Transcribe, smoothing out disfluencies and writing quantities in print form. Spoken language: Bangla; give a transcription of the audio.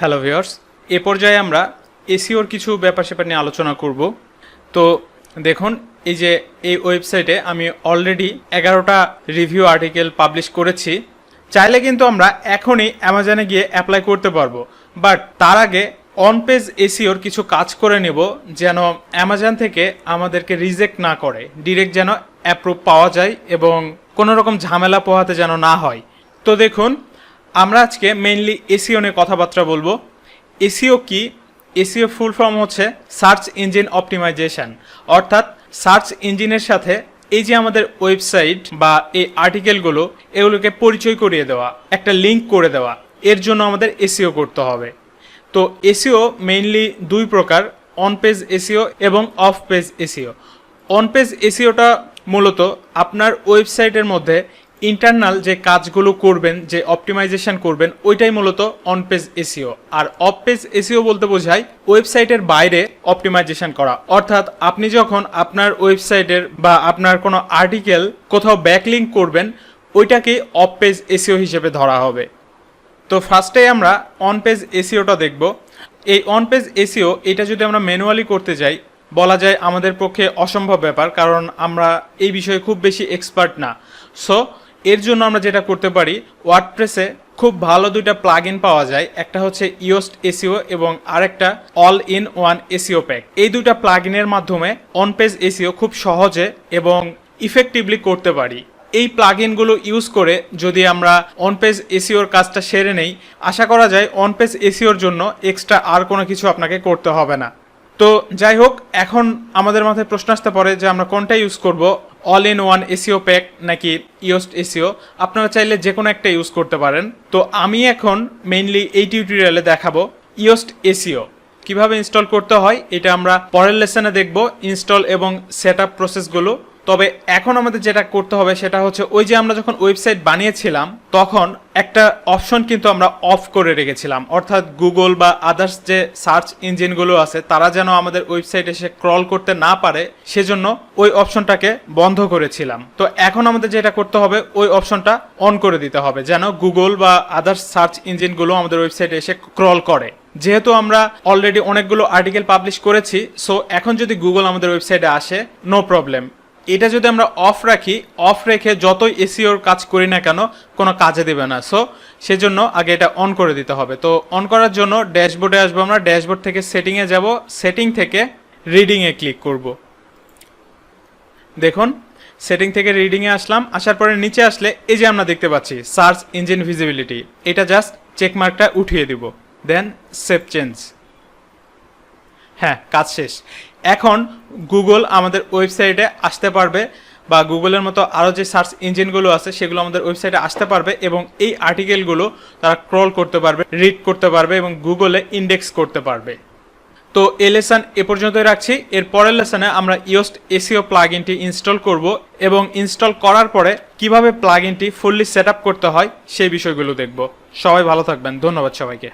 হ্যালো ভিউয়ার্স, এ পর্যায়ে আমরা এসইওর কিছু ব্যাপার-স্যাপার নিয়ে আলোচনা করব। তো দেখুন, এই যে এই ওয়েবসাইটে আমি অলরেডি 11টা রিভিউ আর্টিকেল পাবলিশ করেছি। চাইলে কিন্তু আমরা এখনই অ্যামাজনে গিয়ে অ্যাপ্লাই করতে পারবো, বাট তার আগে অন পেজ এসইওর কিছু কাজ করে নেব, যেন অ্যামাজন থেকে আমাদেরকে রিজেক্ট না করে, ডিরেক্ট যেন অ্যাপ্রুভ পাওয়া যায় এবং কোনো রকম ঝামেলা পোহাতে যেন না হয়। তো দেখুন, আমরা আজকে মেইনলি এসইও নিয়ে কথাবার্তা বলবো। এসইও কি? এসইও ফুল ফর্ম হচ্ছে সার্চ ইঞ্জিন অপটিমাইজেশন, অর্থাৎ সার্চ ইঞ্জিনের সাথে এই যে আমাদের ওয়েবসাইট বা এই আর্টিকেলগুলো, এগুলোকে পরিচয় করিয়ে দেওয়া, একটা লিঙ্ক করে দেওয়া, এর জন্য আমাদের এসইও করতে হবে। তো এসইও মেইনলি দুই প্রকার, অন পেজ এসইও এবং off page SEO. On page এসইওটা মূলত আপনার ওয়েবসাইটের মধ্যে ইন্টারনাল যে কাজগুলো করবেন, যে অপটিমাইজেশন করবেন, ওইটাই মূলত অন পেজ এসইও। আর অফ পেজ এসইও বলতে বোঝায় ওয়েবসাইটের বাইরে অপটিমাইজেশন করা, অর্থাৎ আপনি যখন আপনার ওয়েবসাইটের বা আপনার কোনো আর্টিকেল কোথাও ব্যাকলিঙ্ক করবেন, ওইটাকেই অফ পেজ এসইও হিসেবে ধরা হবে। তো ফার্স্টে আমরা অন পেজ এসইওটা দেখব। এই অন পেজ এসইও এটা যদি আমরা ম্যানুয়ালি করতে যাই, বলা যায় আমাদের পক্ষে অসম্ভব ব্যাপার, কারণ আমরা এই বিষয়ে খুব বেশি এক্সপার্ট না। সো এর জন্য আমরা যেটা করতে পারি, ওয়ার্ডপ্রেসে খুব ভালো দুইটা প্লাগইন পাওয়া যায়, একটা হচ্ছে ইয়োস্ট এসইও এবং আরেকটা all in one SEO pack. এই দুইটা প্লাগইনের মাধ্যমে অন পেজ এসইও খুব সহজে এবং ইফেক্টিভলি করতে পারি। এই প্লাগইনগুলো ইউজ করে যদি আমরা অন পেজ এসইওর কাজটা সেরে নেই, আশা করা যায় অন পেজ এসইওর জন্য এক্সট্রা আর কোনো কিছু আপনাকে করতে হবে না। তো যাই হোক, এখন আমাদের মাথায় প্রশ্ন আসতে পারে যে আমরা কোনটা ইউজ করব, all in one SEO pack নাকি ইয়োস্ট এসইও। আপনারা চাইলে যে কোনো একটা ইউজ করতে পারেন। তো আমি এখন মেইনলি এই টিউটোরিয়ালে দেখাবো ইয়োস্ট এসইও কিভাবে ইনস্টল করতে হয়। এটা আমরা পরের লেসনে দেখব, ইনস্টল এবং সেট আপ প্রসেসগুলো। তবে এখন আমাদের যেটা করতে হবে সেটা হচ্ছে, ওই যে আমরা যখন ওয়েবসাইট বানিয়েছিলাম তখন একটা অপশন কিন্তু আমরা অফ করে রেখেছিলাম, অর্থাৎ গুগল বা আদার্স যে সার্চ ইঞ্জিনগুলো আছে তারা যেন আমাদের ওয়েবসাইটে এসে ক্রল করতে না পারে, সেজন্য ওই অপশনটাকে বন্ধ করেছিলাম। তো এখন আমাদের যেটা করতে হবে, ওই অপশনটা অন করে দিতে হবে, যেন গুগল বা আদার্স সার্চ ইঞ্জিনগুলো আমাদের ওয়েবসাইটে এসে ক্রল করে। যেহেতু আমরা অলরেডি অনেকগুলো আর্টিকেল পাবলিশ করেছি, সো এখন যদি গুগল আমাদের ওয়েবসাইটে আসে, নো প্রবলেম। এটা যদি আমরা অফ রাখি, অফ রেখে যতই এসইওর কাজ করি না কেন, কোনো কাজে দেবে না। সো সেজন্য আগে এটা অন করে দিতে হবে। তো অন করার জন্য ড্যাশবোর্ডে আসবো আমরা, ড্যাশবোর্ড থেকে সেটিংয়ে যাব, সেটিং থেকে রিডিংয়ে ক্লিক করব। দেখুন, সেটিং থেকে রিডিংয়ে আসলাম, আসার পরে নিচে আসলে এই যে আমরা দেখতে পাচ্ছি সার্চ ইঞ্জিন ভিজিবিলিটি, এটা জাস্ট চেকমার্কটা উঠিয়ে দিব, দেন সেভ চেঞ্জ। হ্যাঁ, কাজ শেষ। এখন গুগল আমাদের ওয়েবসাইটে আসতে পারবে, বা গুগলের মতো আরও যে সার্চ ইঞ্জিনগুলো আছে সেগুলো আমাদের ওয়েবসাইটে আসতে পারবে এবং এই আর্টিকেলগুলো তারা ক্রল করতে পারবে, রিড করতে পারবে এবং গুগলে ইন্ডেক্স করতে পারবে। তো এই লেসন এ পর্যন্তই রাখছি। এর পরের লেসনে আমরা ইয়োস্ট এসইও প্লাগইনটি ইনস্টল করব এবং ইনস্টল করার পরে কিভাবে প্লাগইনটি ফুললি সেট আপ করতে হয় সেই বিষয়গুলো দেখব। সবাই ভালো থাকবেন, ধন্যবাদ সবাইকে।